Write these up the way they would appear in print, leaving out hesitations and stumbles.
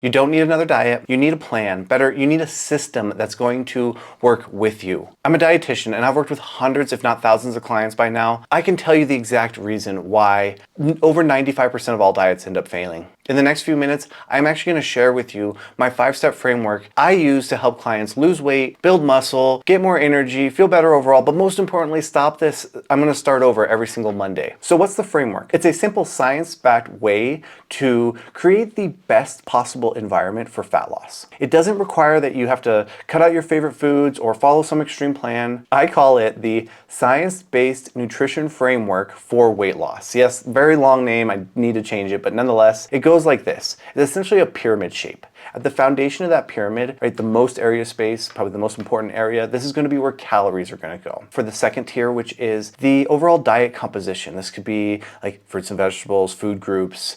You don't need another diet. You need a plan. Better, you need a system that's going to work with you. I'm a dietitian and I've worked with hundreds, if not thousands of clients by now. I can tell you the exact reason why over 95% of all diets end up failing. In the next few minutes, I'm actually going to share with you my 5-step framework I use to help clients lose weight, build muscle, get more energy, feel better overall, but most importantly, stop this. I'm going to start over every single Monday. So what's the framework? It's a simple science-backed way to create the best possible environment for fat loss. It doesn't require that you have to cut out your favorite foods or follow some extreme plan. I call it the science-based nutrition framework for weight loss. Yes, very long name. I need to change it, but nonetheless, it goes like this. It's essentially a pyramid shape. At the foundation of that pyramid, right, the most area space, probably the most important area, this is going to be where calories are going to go. For the second tier, which is the overall diet composition, this could be like fruits and vegetables, food groups,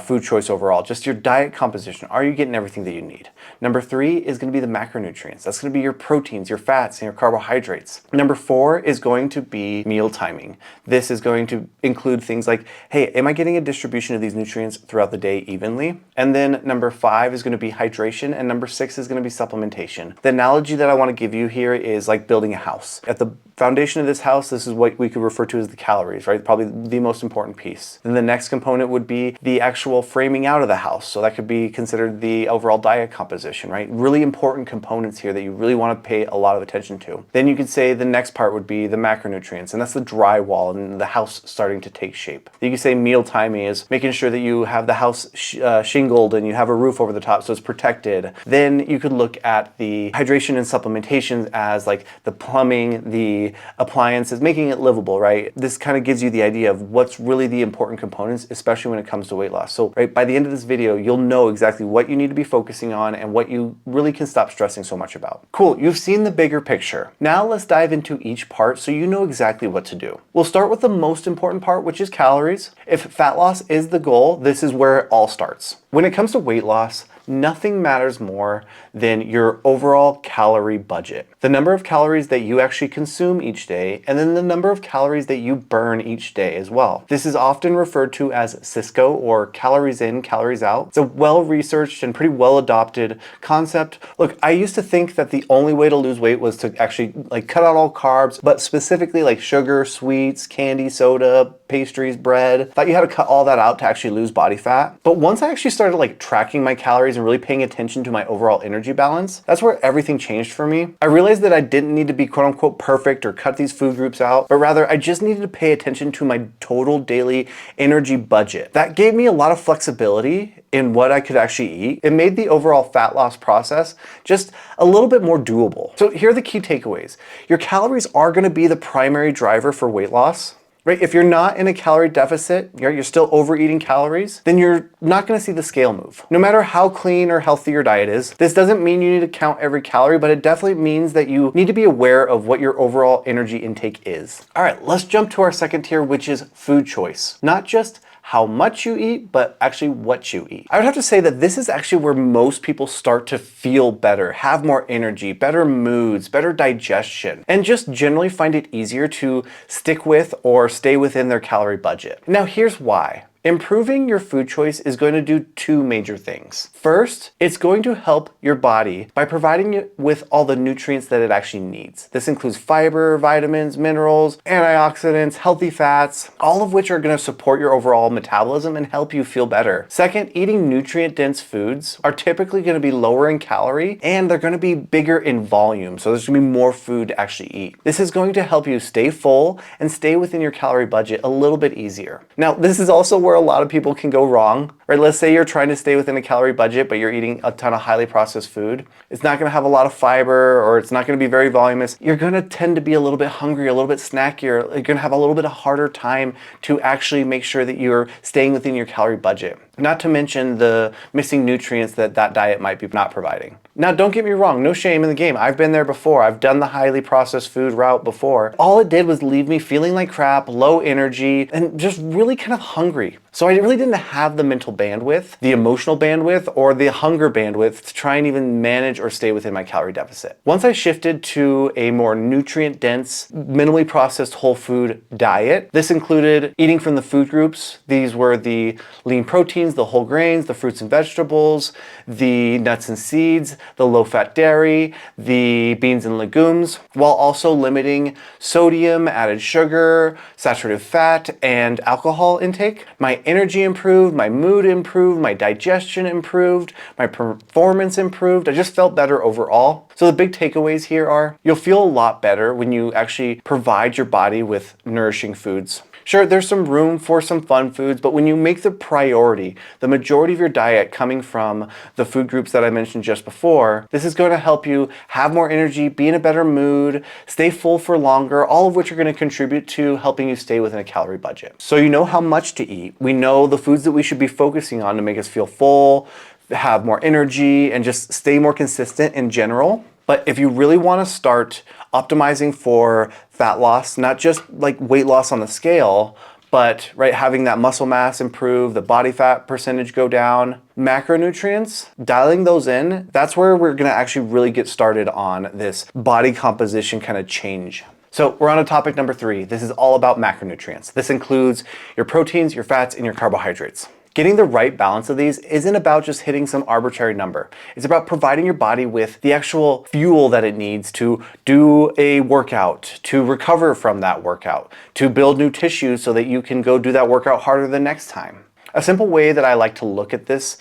food choice overall, just your diet composition. Are you getting everything that you need? Number 3 is going to be the macronutrients. That's going to be your proteins, your fats, and your carbohydrates. Number 4 is going to be meal timing. This is going to include things like, hey, am I getting a distribution of these nutrients throughout the day evenly? And then number 5 is going to be hydration, and number 6 is going to be supplementation. The analogy that I want to give you here is like building a house. At the foundation of this house, this is what we could refer to as the calories, right? Probably the most important piece. Then the next component would be the actual framing out of the house. So that could be considered the overall diet composition, right? Really important components here that you really want to pay a lot of attention to. Then you could say the next part would be the macronutrients, and that's the drywall and the house starting to take shape. You could say meal timing is making sure that you have the house shingled and you have a roof over the top so it's protected. Then you could look at the hydration and supplementation as like the plumbing, the appliances, making it livable, right? This kind of gives you the idea of what's really the important components, especially when it comes to weight loss. So right by the end of this video, you'll know exactly what you need to be focusing on and what you really can stop stressing so much about. Cool, you've seen the bigger picture. Now let's dive into each part so you know exactly what to do. We'll start with the most important part, which is calories. If fat loss is the goal, this is where it all starts. When it comes to weight loss, nothing matters more than your overall calorie budget. The number of calories that you actually consume each day, and then the number of calories that you burn each day as well. This is often referred to as Cisco, or calories in, calories out. It's a well-researched and pretty well-adopted concept. Look, I used to think that the only way to lose weight was to actually like cut out all carbs, but specifically like sugar, sweets, candy, soda, pastries, bread. Thought you had to cut all that out to actually lose body fat. But once I actually started like tracking my calories and really paying attention to my overall energy balance, that's where everything changed for me. I realized that I didn't need to be quote unquote perfect or cut these food groups out, but rather I just needed to pay attention to my total daily energy budget. That gave me a lot of flexibility in what I could actually eat. It made the overall fat loss process just a little bit more doable. So here are the key takeaways. Your calories are going to be the primary driver for weight loss. Right? If you're not in a calorie deficit, you're still overeating calories, then you're not going to see the scale move. No matter how clean or healthy your diet is, this doesn't mean you need to count every calorie, but it definitely means that you need to be aware of what your overall energy intake is. All right, let's jump to our second tier, which is food choice. Not just how much you eat, but actually what you eat. I would have to say that this is actually where most people start to feel better, have more energy, better moods, better digestion, and just generally find it easier to stick with or stay within their calorie budget. Now here's why. Improving your food choice is going to do 2 major things. First, it's going to help your body by providing it with all the nutrients that it actually needs. This includes fiber, vitamins, minerals, antioxidants, healthy fats, all of which are going to support your overall metabolism and help you feel better. Second, eating nutrient-dense foods are typically going to be lower in calorie and they're going to be bigger in volume, so there's going to be more food to actually eat. This is going to help you stay full and stay within your calorie budget a little bit easier. Now, this is also where a lot of people can go wrong, right? Let's say you're trying to stay within a calorie budget, but you're eating a ton of highly processed food. It's not going to have a lot of fiber, or it's not going to be very voluminous. You're going to tend to be a little bit hungry, a little bit snackier. You're going to have a little bit of harder time to actually make sure that you're staying within your calorie budget. Not to mention the missing nutrients that that diet might be not providing. Now, don't get me wrong, no shame in the game. I've been there before. I've done the highly processed food route before. All it did was leave me feeling like crap, low energy, and just really kind of hungry. So I really didn't have the mental bandwidth, the emotional bandwidth, or the hunger bandwidth to try and even manage or stay within my calorie deficit. Once I shifted to a more nutrient-dense, minimally processed whole food diet, this included eating from the food groups. These were the lean protein proteins, the whole grains, the fruits and vegetables, the nuts and seeds, the low-fat dairy, the beans and legumes, while also limiting sodium, added sugar, saturated fat, and alcohol intake. My energy improved, my mood improved, my digestion improved, my performance improved. I just felt better overall. So the big takeaways here are you'll feel a lot better when you actually provide your body with nourishing foods. Sure, there's some room for some fun foods, but when you make the priority, the majority of your diet coming from the food groups that I mentioned just before, this is going to help you have more energy, be in a better mood, stay full for longer, all of which are going to contribute to helping you stay within a calorie budget. So you know how much to eat. We know the foods that we should be focusing on to make us feel full, have more energy, and just stay more consistent in general. But if you really want to start optimizing for fat loss, not just like weight loss on the scale, but having that muscle mass improve, the body fat percentage go down, macronutrients, dialing those in, that's where we're going to actually really get started on this body composition kind of change. So we're on to topic number 3. This is all about macronutrients. This includes your proteins, your fats, and your carbohydrates. Getting the right balance of these isn't about just hitting some arbitrary number. It's about providing your body with the actual fuel that it needs to do a workout, to recover from that workout, to build new tissue so that you can go do that workout harder the next time. A simple way that I like to look at this,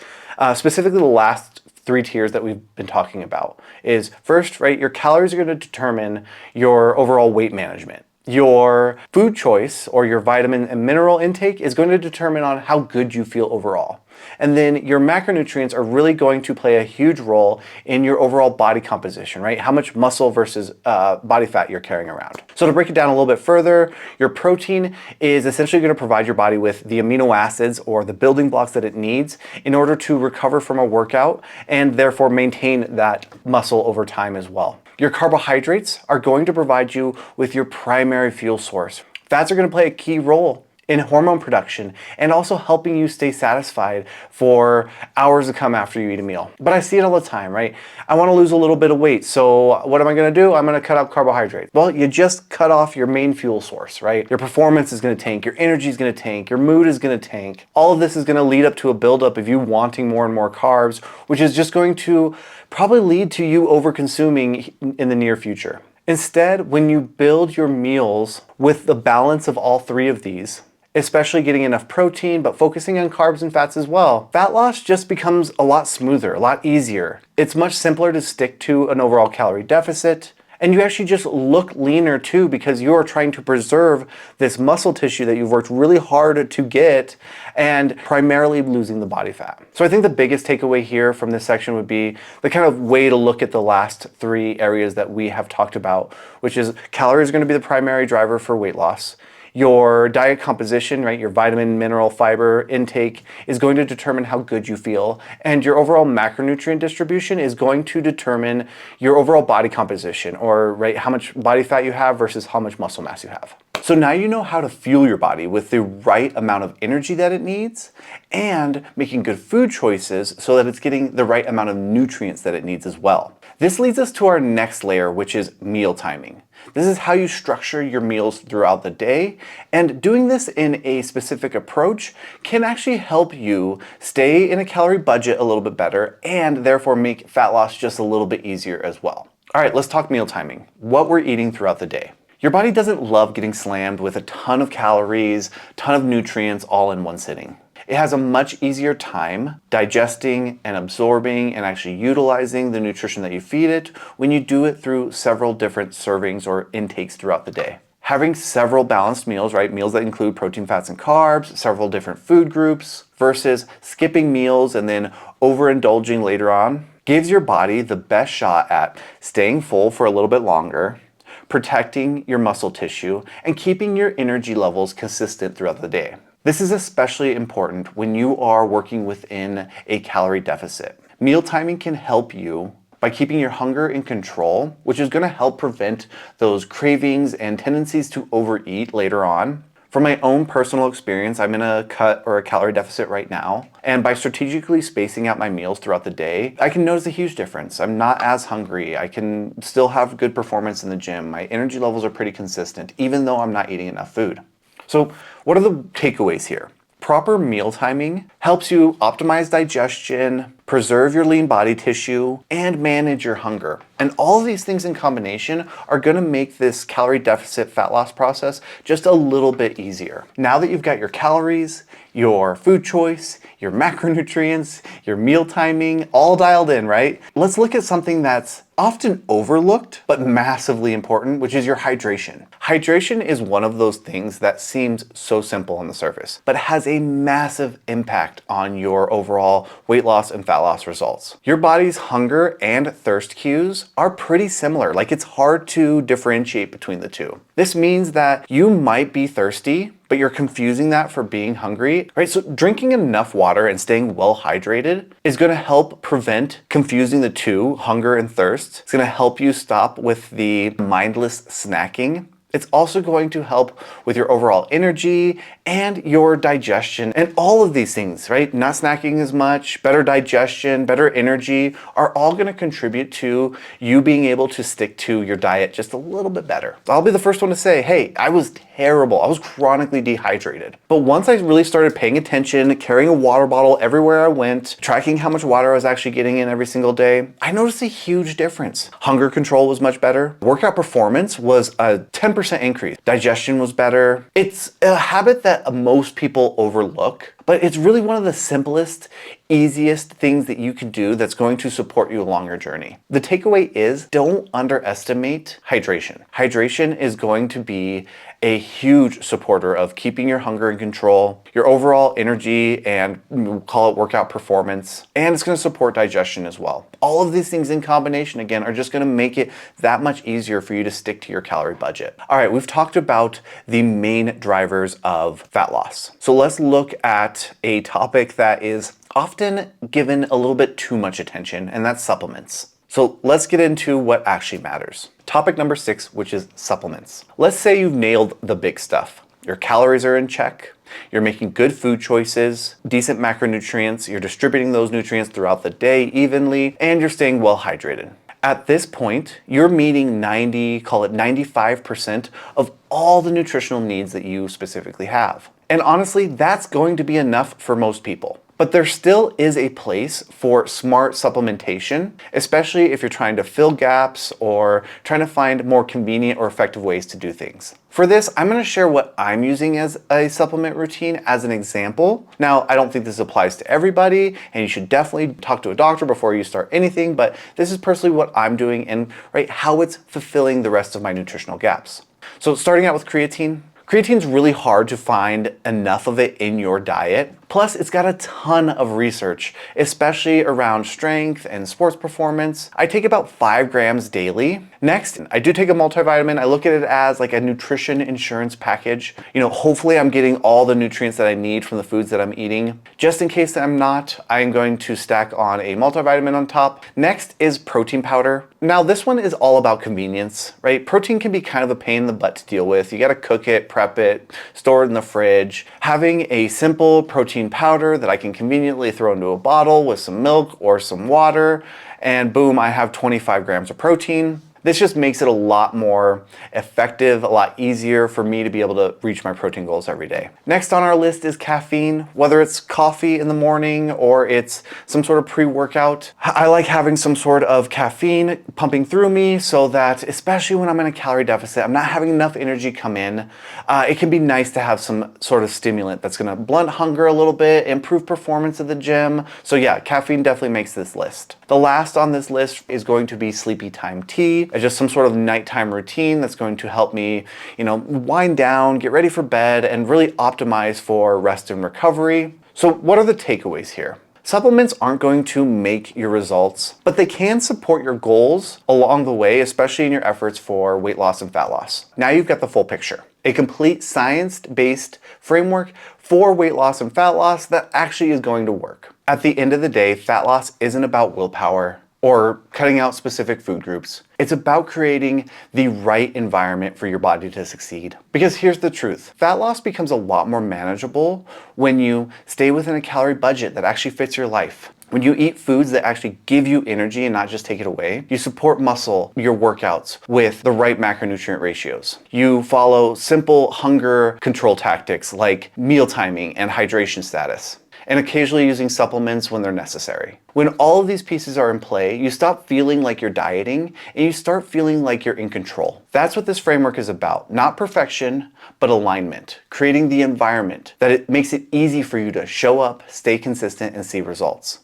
specifically the last 3 tiers that we've been talking about, is first, your calories are going to determine your overall weight management. Your food choice or your vitamin and mineral intake is going to determine on how good you feel overall. And then your macronutrients are really going to play a huge role in your overall body composition, How much muscle versus body fat you're carrying around. So to break it down a little bit further, your protein is essentially going to provide your body with the amino acids or the building blocks that it needs in order to recover from a workout and therefore maintain that muscle over time as well. Your carbohydrates are going to provide you with your primary fuel source. Fats are going to play a key role in hormone production and also helping you stay satisfied for hours to come after you eat a meal. But I see it all the time, I want to lose a little bit of weight. So what am I going to do? I'm going to cut out carbohydrates. Well, you just cut off your main fuel source, Your performance is going to tank, your energy is going to tank, your mood is going to tank. All of this is going to lead up to a buildup of you wanting more and more carbs, which is just going to probably lead to you over-consuming in the near future. Instead, when you build your meals with the balance of all 3 of these, especially getting enough protein, but focusing on carbs and fats as well, fat loss just becomes a lot smoother, a lot easier. It's much simpler to stick to an overall calorie deficit, and you actually just look leaner too because you are trying to preserve this muscle tissue that you've worked really hard to get and primarily losing the body fat. So I think the biggest takeaway here from this section would be the kind of way to look at the last 3 areas that we have talked about, which is calories are going to be the primary driver for weight loss. Your diet composition, your vitamin, mineral, fiber intake is going to determine how good you feel. And your overall macronutrient distribution is going to determine your overall body composition or how much body fat you have versus how much muscle mass you have. So now you know how to fuel your body with the right amount of energy that it needs and making good food choices so that it's getting the right amount of nutrients that it needs as well. This leads us to our next layer, which is meal timing. This is how you structure your meals throughout the day, and doing this in a specific approach can actually help you stay in a calorie budget a little bit better and therefore make fat loss just a little bit easier as well. All right, let's talk meal timing, what we're eating throughout the day. Your body doesn't love getting slammed with a ton of calories, ton of nutrients all in one sitting. It has a much easier time digesting and absorbing and actually utilizing the nutrition that you feed it when you do it through several different servings or intakes throughout the day. Having several balanced meals, meals that include protein, fats, and carbs, several different food groups, versus skipping meals and then overindulging later on, gives your body the best shot at staying full for a little bit longer, protecting your muscle tissue, and keeping your energy levels consistent throughout the day. This is especially important when you are working within a calorie deficit. Meal timing can help you by keeping your hunger in control, which is going to help prevent those cravings and tendencies to overeat later on. From my own personal experience, I'm in a cut or a calorie deficit right now, and by strategically spacing out my meals throughout the day, I can notice a huge difference. I'm not as hungry. I can still have good performance in the gym. My energy levels are pretty consistent, even though I'm not eating enough food. So what are the takeaways here? Proper meal timing helps you optimize digestion, preserve your lean body tissue, and manage your hunger. And all of these things in combination are going to make this calorie deficit fat loss process just a little bit easier. Now that you've got your calories, your food choice, your macronutrients, your meal timing all dialed in, right? Let's look at something that's often overlooked but massively important, which is your hydration. Hydration is one of those things that seems so simple on the surface, but has a massive impact on your overall weight loss and fat loss results. Your body's hunger and thirst cues are pretty similar. Like, it's hard to differentiate between the two. This means that you might be thirsty, but you're confusing that for being hungry, right? So drinking enough water and staying well hydrated is going to help prevent confusing the two, hunger and thirst. It's going to help you stop with the mindless snacking. It's also going to help with your overall energy and your digestion and all of these things, right? Not snacking as much, better digestion, better energy are all going to contribute to you being able to stick to your diet just a little bit better. I'll be the first one to say, hey, I was terrible. I was chronically dehydrated. But once I really started paying attention, carrying a water bottle everywhere I went, tracking how much water I was actually getting in every single day, I noticed a huge difference. Hunger control was much better. Workout performance was a 10% increase. Digestion was better. It's a habit that most people overlook, but it's really one of the simplest, easiest things that you can do that's going to support you along your journey. The takeaway is, don't underestimate hydration. Hydration is going to be a huge supporter of keeping your hunger in control, your overall energy, and we'll call it workout performance, and it's going to support digestion as well. All of these things in combination, again, are just going to make it that much easier for you to stick to your calorie budget. All right, we've talked about the main drivers of fat loss. So let's look at a topic that is often given a little bit too much attention, and that's supplements. So let's get into what actually matters. Topic number 6, which is supplements. Let's say you've nailed the big stuff. Your calories are in check. You're making good food choices, decent macronutrients. You're distributing those nutrients throughout the day evenly, and you're staying well hydrated. At this point, you're meeting 95% of all the nutritional needs that you specifically have. And honestly, that's going to be enough for most people. But there still is a place for smart supplementation, especially if you're trying to fill gaps or trying to find more convenient or effective ways to do things. For this, I'm going to share what I'm using as a supplement routine as an example. Now, I don't think this applies to everybody, and you should definitely talk to a doctor before you start anything, but this is personally what I'm doing and how it's fulfilling the rest of my nutritional gaps. So starting out with creatine. Creatine's really hard to find enough of it in your diet. Plus, it's got a ton of research, especially around strength and sports performance. I take about 5 grams daily. Next, I do take a multivitamin. I look at it as like a nutrition insurance package. Hopefully I'm getting all the nutrients that I need from the foods that I'm eating. Just in case that I'm not, I'm going to stack on a multivitamin on top. Next is protein powder. Now, this one is all about convenience, right? Protein can be kind of a pain in the butt to deal with. You gotta cook it, prep it, store it in the fridge. Having a simple protein powder that I can conveniently throw into a bottle with some milk or some water, and boom, I have 25 grams of protein. This just makes it a lot more effective, a lot easier for me to be able to reach my protein goals every day. Next on our list is caffeine. Whether it's coffee in the morning or it's some sort of pre-workout, I like having some sort of caffeine pumping through me so that, especially when I'm in a calorie deficit, I'm not having enough energy come in. It can be nice to have some sort of stimulant that's gonna blunt hunger a little bit, improve performance at the gym. So yeah, caffeine definitely makes this list. The last on this list is going to be sleepy time tea. Just some sort of nighttime routine that's going to help me, wind down, get ready for bed, and really optimize for rest and recovery. So what are the takeaways here? Supplements aren't going to make your results, but they can support your goals along the way, especially in your efforts for weight loss and fat loss. Now you've got the full picture. A complete science-based framework for weight loss and fat loss that actually is going to work. At the end of the day, fat loss isn't about willpower or cutting out specific food groups. It's about creating the right environment for your body to succeed. Because here's the truth, fat loss becomes a lot more manageable when you stay within a calorie budget that actually fits your life. When you eat foods that actually give you energy and not just take it away, you support muscle, your workouts with the right macronutrient ratios. You follow simple hunger control tactics like meal timing and hydration status, and occasionally using supplements when they're necessary. When all of these pieces are in play, you stop feeling like you're dieting and you start feeling like you're in control. That's what this framework is about. Not perfection, but alignment. Creating the environment that it makes it easy for you to show up, stay consistent, and see results.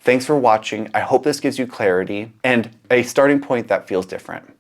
Thanks for watching. I hope this gives you clarity and a starting point that feels different.